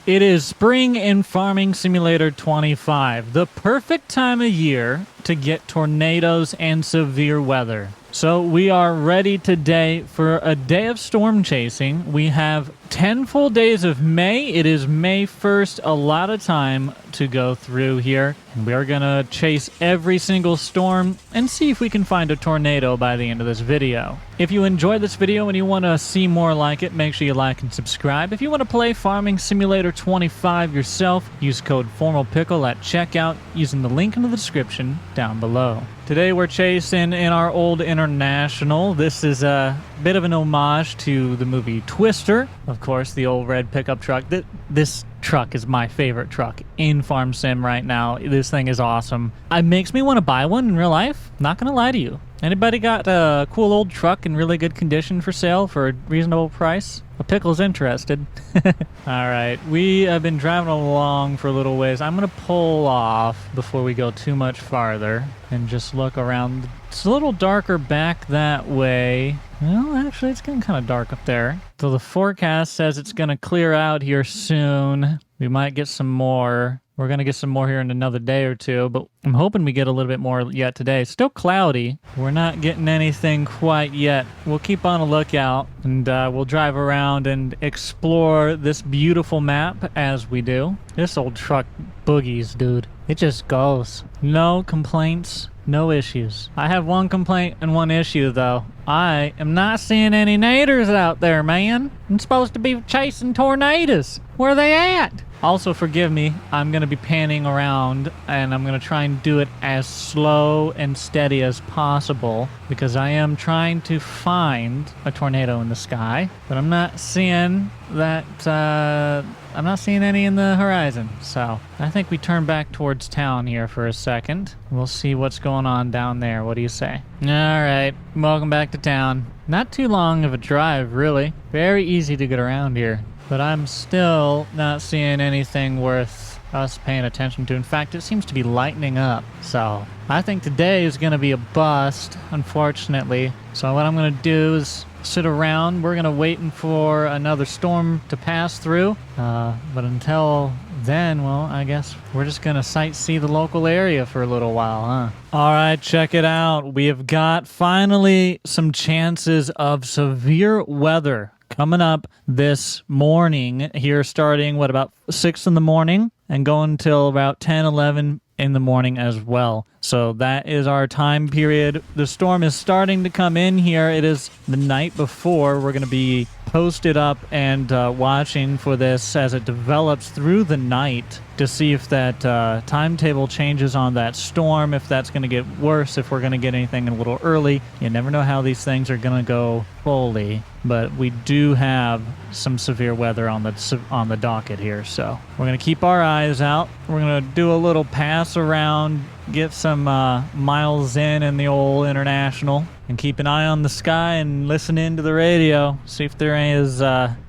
It is spring in Farming Simulator 25, the perfect time of year to get tornadoes and severe weather. So we are ready today for a day of storm chasing. We have 10 full days of May. It is May 1st, a lot of time to go through here. And we are going to chase every single storm and see if we can find a tornado by the end of this video. If you enjoyed this video and you want to see more like it, make sure you like and subscribe. If you want to play Farming Simulator 25 yourself, use code TheFormalPickle at checkout using the link in the description down below. Today we're chasing in our old International. This is a bit of an homage to the movie Twister. Of course, the old red pickup truck. This truck is my favorite truck in Farm Sim right now. This thing is awesome. It makes me want to buy one in real life. Not gonna lie to you. Anybody got a cool old truck in really good condition for sale for a reasonable price? A Pickle's interested. Alright, we have been driving along for a little ways. I'm going to pull off before we go too much farther and just look around. It's a little darker back that way. Well, actually, it's getting kind of dark up there. So the forecast says it's going to clear out here soon. We might get some more. We're going to get some more here in another day or two, but I'm hoping we get a little bit more yet today. Still cloudy. We're not getting anything quite yet. We'll keep on a lookout, and we'll drive around and explore this beautiful map as we do. This old truck boogies, dude. It just goes. No complaints, no issues. I have one complaint and one issue, though. I am not seeing any naders out there, man. I'm supposed to be chasing tornadoes. Where are they at? Also, forgive me, I'm going to be panning around, and I'm going to try and do it as slow and steady as possible, because I am trying to find a tornado in the sky, but I'm not seeing that, I'm not seeing any in the horizon. So I think we turn back towards town here for a second. We'll see what's going on down there. What do you say? All right, welcome back to town. Not too long of a drive, really. Very easy to get around here. But I'm still not seeing anything worth us paying attention to. In fact, it seems to be lightening up. So I think today is going to be a bust, unfortunately. So what I'm going to do is sit around. We're going to wait for another storm to pass through. But until then, well, I guess we're just going to sightsee the local area for a little while, huh? All right, check it out. We have got finally some chances of severe weather coming up this morning here, starting, about 6 in the morning and going till about 10, 11 in the morning as well. So that is our time period. The storm is starting to come in here. It is the night before. We're going to be posted up and watching for this as it develops through the night to see if that timetable changes on that storm, if that's going to get worse, if we're going to get anything a little early. You never know how these things are going to go fully, but we do have some severe weather on the docket here, so we're going to keep our eyes out. We're going to do a little pass around, get some miles in the old International, and keep an eye on the sky and listen into the radio, see if there is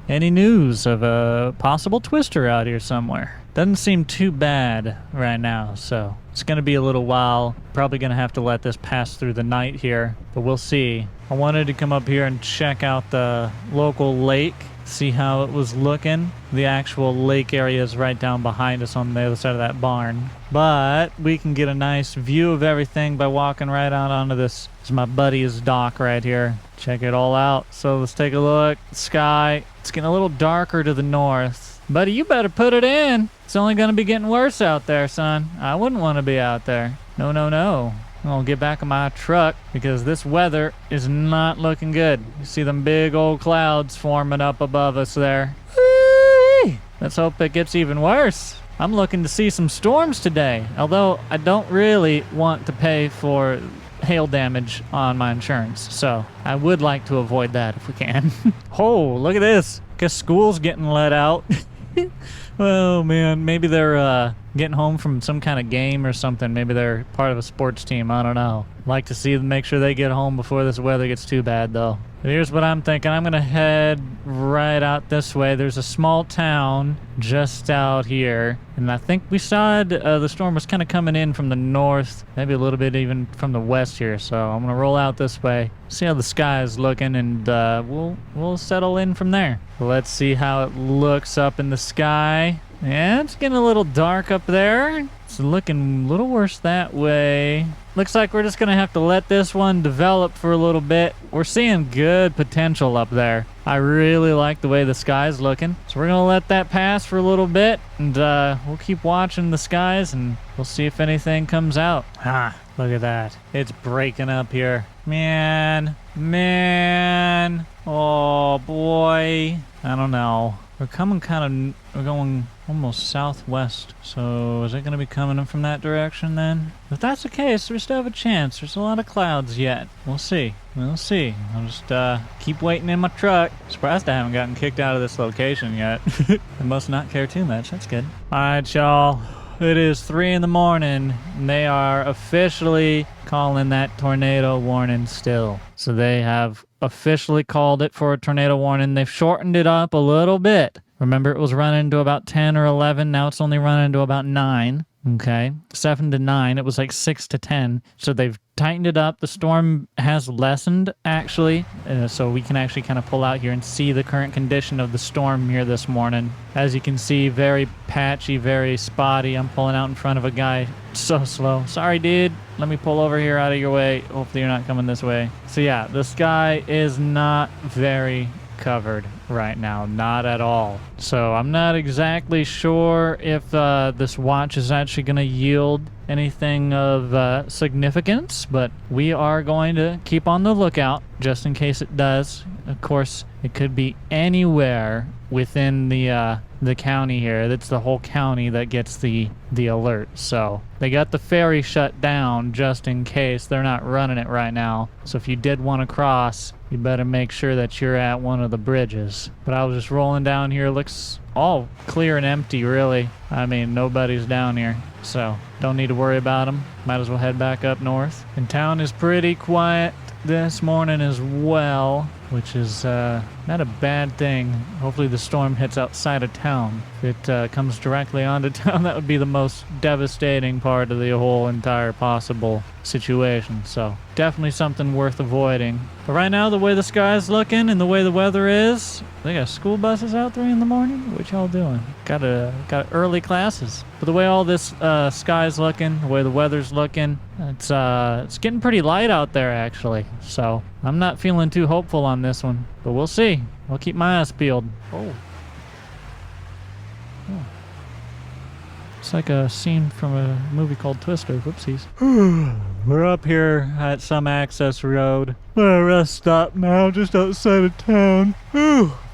any news of a possible twister out here somewhere. Doesn't seem too bad right now, so it's going to be a little while. Probably going to have to let this pass through the night here, but we'll see. I wanted to come up here and check out the local lake, see how it was looking. The actual lake area is right down behind us on the other side of that barn, but we can get a nice view of everything by walking right out onto this. This is my buddy's dock right here. Check it all out. So let's take a look. The sky, it's getting a little darker to the north. Buddy, you better put it in. It's only going to be getting worse out there, son. I wouldn't want to be out there. No, no, no. I'm going to get back in my truck because this weather is not looking good. You see them big old clouds forming up above us there. Whee! Let's hope it gets even worse. I'm looking to see some storms today, although I don't really want to pay for hail damage on my insurance, so I would like to avoid that if we can. Oh, look at this. Guess school's getting let out. Oh man, maybe they're getting home from some kind of game or something. Maybe they're part of a sports team. I don't know. Like to see them, make sure they get home before this weather gets too bad, though. But here's what I'm thinking. I'm gonna head right out this way. There's a small town just out here, and I think we saw the storm was kind of coming in from the north, maybe a little bit even from the west here. So I'm gonna roll out this way, see how the sky is looking, and we'll settle in from there. Let's see how it looks up in the sky. Yeah, it's getting a little dark up there. It's looking a little worse that way. Looks like we're just going to have to let this one develop for a little bit. We're seeing good potential up there. I really like the way the sky's looking. So we're going to let that pass for a little bit. And we'll keep watching the skies and we'll see if anything comes out. Look at that. It's breaking up here. Man. Oh, boy. I don't know. We're going almost southwest. So is it going to be coming in from that direction then? If that's the case, we still have a chance. There's a lot of clouds yet. We'll see. I'll just keep waiting in my truck. Surprised I haven't gotten kicked out of this location yet. I must not care too much. That's good. All right, y'all. It is 3 in the morning, and they are officially calling that tornado warning still. So they have officially called it for a tornado warning. They've shortened it up a little bit. Remember, it was running to about 10 or 11. Now it's only running to about 9. Okay, 7 to 9. It was like 6 to 10. So they've tightened it up. The storm has lessened, actually. So we can actually kind of pull out here and see the current condition of the storm here this morning. As you can see, very patchy, very spotty. I'm pulling out in front of a guy so slow. Sorry, dude. Let me pull over here out of your way. Hopefully you're not coming this way. So yeah, the sky is not very covered right now, not at all. So I'm not exactly sure if this watch is actually going to yield anything of significance, but we are going to keep on the lookout just in case it does. Of course, it could be anywhere within the county here. That's the whole county that gets the alert. So they got the ferry shut down just in case. They're not running it right now. So if you did want to cross, you better make sure that you're at one of the bridges. But I was just rolling down here. Looks all clear and empty, really. I mean, nobody's down here. So don't need to worry about them. Might as well head back up north. And town is pretty quiet this morning as well, which is not a bad thing. Hopefully the storm hits outside of town. If it comes directly onto town, that would be the most devastating part of the whole entire possible situation. So definitely something worth avoiding. But right now, the way the sky's looking and the way the weather is, they got school buses out 3 in the morning. What y'all doing? Got early classes. But the way all this sky's looking, the way the weather's looking, it's getting pretty light out there actually. So I'm not feeling too hopeful on this one, but we'll see. I'll keep my eyes peeled. Oh. It's like a scene from a movie called Twister. Whoopsies. We're up here at some access road. We're at a rest stop now, just outside of town.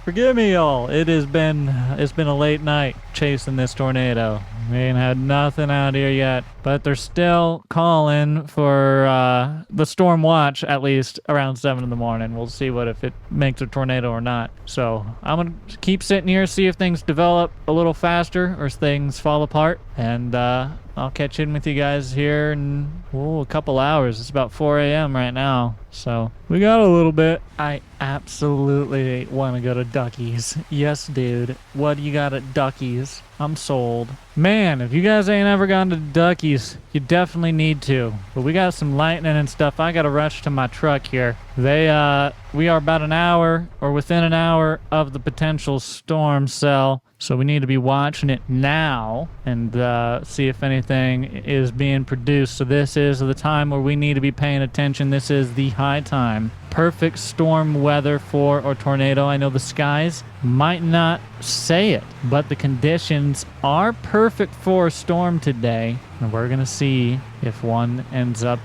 Forgive me, y'all. It's been a late night chasing this tornado. We ain't had nothing out here yet, but they're still calling for the storm watch at least around 7 in the morning. We'll see if it makes a tornado or not. So I'm gonna keep sitting here, see if things develop a little faster or things fall apart, and I'll catch in with you guys here in a couple hours. It's about 4 a.m. right now, so we got a little bit. I absolutely want to go to Ducky's. Yes, dude. What do you got at Ducky's? I'm sold. Man, if you guys ain't ever gone to Ducky's, you definitely need to. But we got some lightning and stuff. I gotta rush to my truck here. We are about an hour or within an hour of the potential storm cell. So we need to be watching it now and see if anything is being produced. So this is the time where we need to be paying attention. This is the high time. Perfect storm weather for a tornado. I know the skies might not say it, but the conditions are perfect for a storm today. And we're going to see if one ends up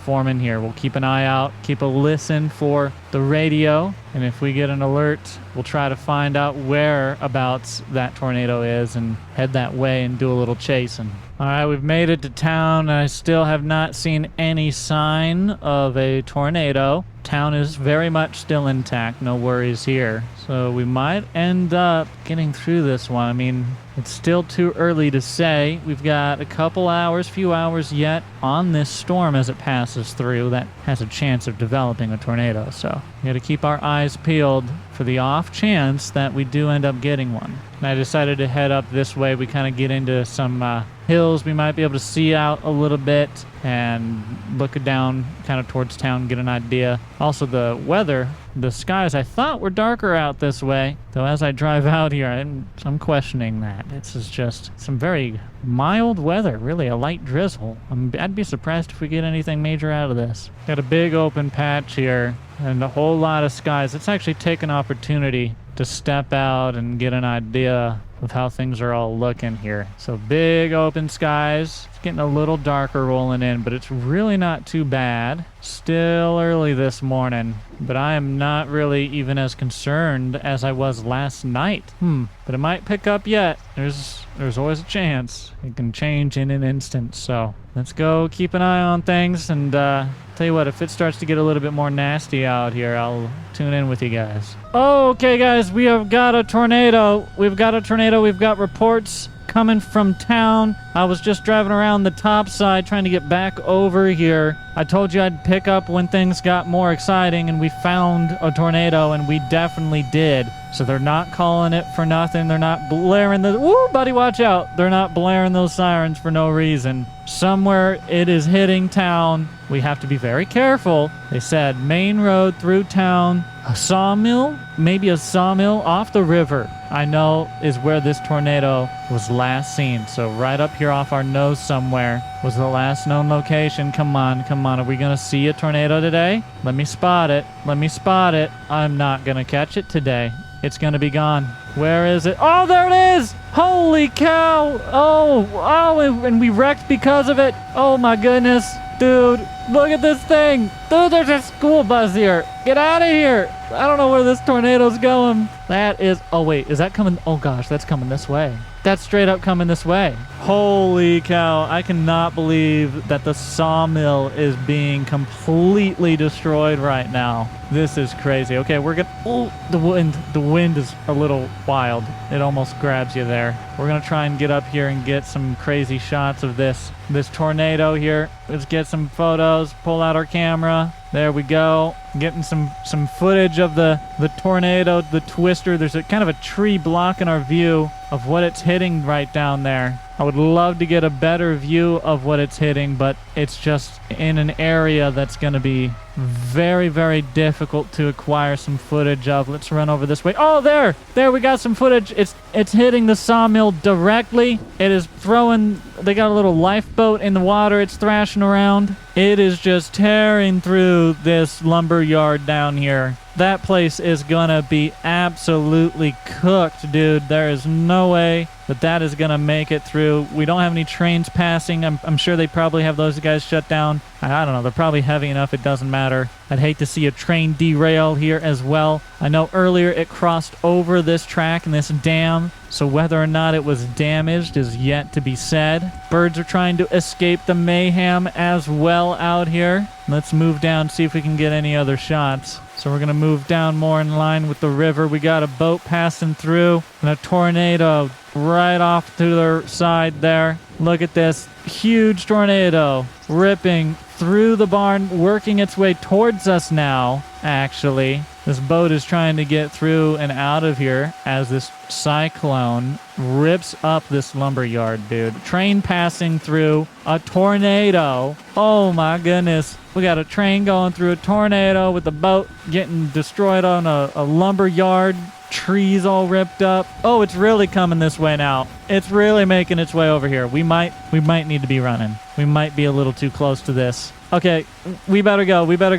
forming here. We'll keep an eye out, keep a listen for the radio. And if we get an alert, we'll try to find out whereabouts that tornado is and head that way and do a little chasing. All right, we've made it to town, and I still have not seen any sign of a tornado. Town is very much still intact, no worries here. So we might end up getting through this one. I mean, it's still too early to say. We've got a few hours yet on this storm as it passes through that has a chance of developing a tornado. So we got to keep our eyes peeled for the off chance that we do end up getting one. And I decided to head up this way. We kind of get into some hills. We might be able to see out a little bit and look down kind of towards town, get an idea. Also, the weather The skies I thought were darker out this way, though as I drive out here, I'm questioning that. This is just some very mild weather, really a light drizzle. I'd be surprised if we get anything major out of this. Got a big open patch here and a whole lot of skies. Let's actually take an opportunity to step out and get an idea of how things are all looking here. So big open skies. It's getting a little darker rolling in, but it's really not too bad. Still early this morning, but I am not really even as concerned as I was last night. But it might pick up yet. There's always a chance. It can change in an instant. So let's go keep an eye on things, and tell you what, if it starts to get a little bit more nasty out here, I'll tune in with you guys. Okay, guys, we have got a tornado. We've got reports coming from town. I was just driving around the top side trying to get back over here. I told you I'd pick up when things got more exciting, and we found a tornado, and we definitely did. So they're not calling it for nothing. They're not blaring the... Woo, buddy, watch out. They're not blaring those sirens for no reason. Somewhere it is hitting town. We have to be very careful. They said main road through town. A sawmill? Maybe a sawmill off the river, I know, is where this tornado was last seen. So right up here off our nose somewhere was the last known location. Come on. Are we going to see a tornado today? Let me spot it. I'm not going to catch it today. It's going to be gone. Where is it? Oh, there it is! Holy cow! Oh, and we wrecked because of it. Oh my goodness. Dude, look at this thing. Dude, there's a school bus here. Get out of here. I don't know where this tornado's going. That is... Oh, wait. Is that coming? Oh, gosh. That's coming this way. That's straight up coming this way. Holy cow. I cannot believe that the sawmill is being completely destroyed right now. This is crazy. Okay, we're gonna... Oh, the wind is a little wild. It almost grabs you there. We're gonna try and get up here and get some crazy shots of this tornado here. Let's get some photos. Pull out our camera. There we go. Getting some footage of the tornado, the twister. There's a kind of a tree blocking our view of what it's hitting right down there. I would love to get a better view of what it's hitting, but it's just in an area that's going to be very, very difficult to acquire some footage of. Let's run over this way. Oh, there we got some footage. It's hitting the sawmill directly. It is throwing... They got a little lifeboat in the water. It's thrashing around. It is just tearing through this lumber yard down here. That place is gonna be absolutely cooked, dude. There is no way that is gonna make it through. We don't have any trains passing. I'm sure they probably have those guys shut down. I don't know. They're probably heavy enough. It doesn't matter. I'd hate to see a train derail here as well. I know earlier it crossed over this track and this dam, so whether or not it was damaged is yet to be said. Birds are trying to escape the mayhem as well out here. Let's move down, see if we can get any other shots. So we're going to move down more in line with the river. We got a boat passing through and a tornado right off to the side there. Look at this huge tornado ripping through the barn, working its way towards us now, actually. This boat is trying to get through and out of here as this cyclone rips up this lumberyard, dude. Train passing through a tornado. Oh my goodness. We got a train going through a tornado with the boat getting destroyed on a lumberyard. Trees all ripped up. Oh, it's really coming this way now. It's really making its way over here. We might need to be running. We might be a little too close to this. Okay, we better go. We gotta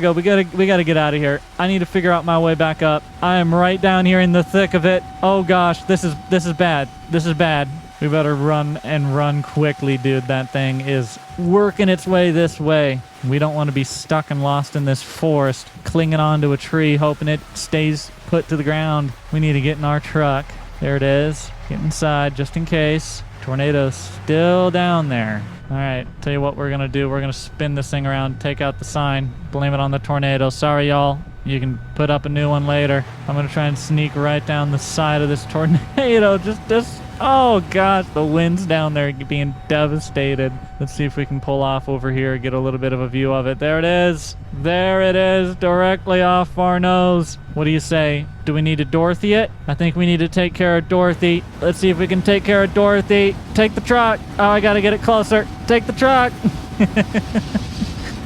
get out of here. I need to figure out my way back up. I am right down here in the thick of it. Oh gosh, this is bad. This is bad. We better run quickly, dude. That thing is working its way this way. We don't want to be stuck and lost in this forest, clinging onto a tree, hoping it stays put to the ground. We need to get in our truck. There it is. Get inside just in case. Tornado's still down there. All right, tell you what we're going to do. We're going to spin this thing around, take out the sign, blame it on the tornado. Sorry, y'all. You can put up a new one later. I'm going to try and sneak right down the side of this tornado. Just oh gosh, the wind's down there being devastated. Let's see if we can pull off over here, get a little bit of a view of it. There it is. There it is, directly off our nose. What do you say? Do we need to Dorothy it? I think we need to take care of Dorothy. Let's see if we can take care of Dorothy. Take the truck. Oh, I gotta get it closer. Take the truck.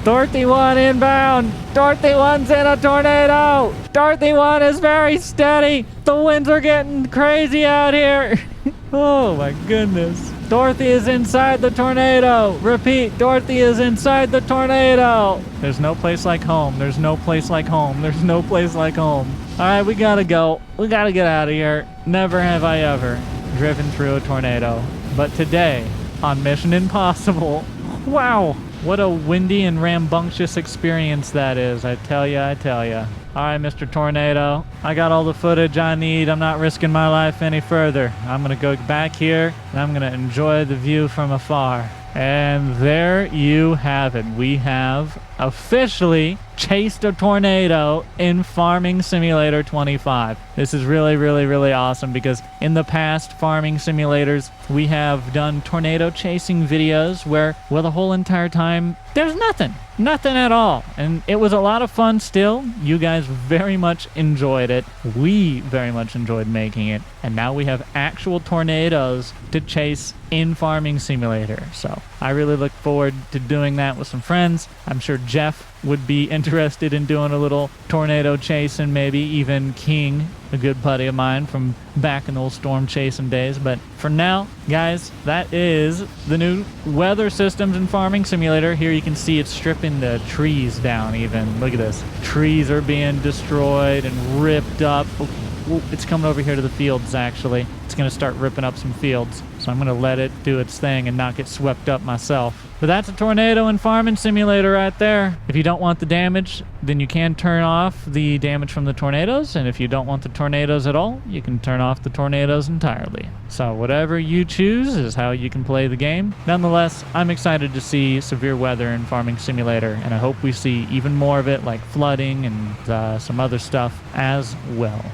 Dorothy 1 inbound. Dorothy 1's in a tornado. Dorothy 1 is very steady. The winds are getting crazy out here. Oh my goodness. Dorothy is inside the tornado. Repeat, Dorothy is inside the tornado. There's no place like home. There's no place like home. There's no place like home. All right, we gotta go. We gotta get out of here. Never have I ever driven through a tornado. But today, on Mission Impossible, wow, what a windy and rambunctious experience that is. I tell ya, I tell ya. All right, Mr. Tornado, I got all the footage I need. I'm not risking my life any further. I'm gonna go back here and I'm gonna enjoy the view from afar. And there you have it. We have officially chased a tornado in Farming Simulator 25. This is really, really, really awesome because in the past farming simulators, we have done tornado chasing videos where the whole entire time, there's nothing at all. And it was a lot of fun still. You guys very much enjoyed it. We very much enjoyed making it. And now we have actual tornadoes to chase in Farming Simulator. So I really look forward to doing that with some friends. I'm sure Jeff would be interested in doing a little tornado chase, and maybe even King, a good buddy of mine from back in the old storm chasing days. But for now, guys, that is the new weather systems in Farming Simulator. Here you can see it's stripping the trees down even. Look at this. Trees are being destroyed and ripped up. Ooh, it's coming over here to the fields, actually. It's going to start ripping up some fields. So I'm going to let it do its thing and not get swept up myself. But that's a tornado in Farming Simulator right there. If you don't want the damage, then you can turn off the damage from the tornadoes. And if you don't want the tornadoes at all, you can turn off the tornadoes entirely. So whatever you choose is how you can play the game. Nonetheless, I'm excited to see severe weather in Farming Simulator, and I hope we see even more of it, like flooding and some other stuff as well.